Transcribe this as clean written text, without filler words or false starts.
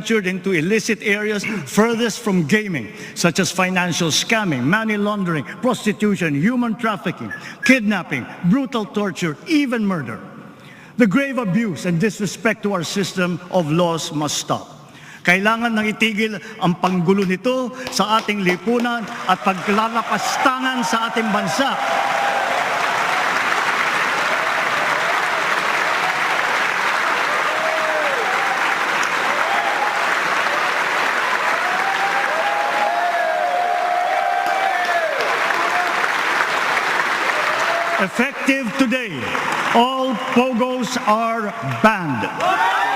ventured into illicit areas furthest from gaming, such as financial scamming, money laundering, prostitution, human trafficking, kidnapping, brutal torture, even murder. The grave abuse and disrespect to our system of laws must stop. Kailangan nang itigil ang panggulo nito sa ating lipunan at paglalapastangan sa ating bansa. Effective today, all POGOs are banned.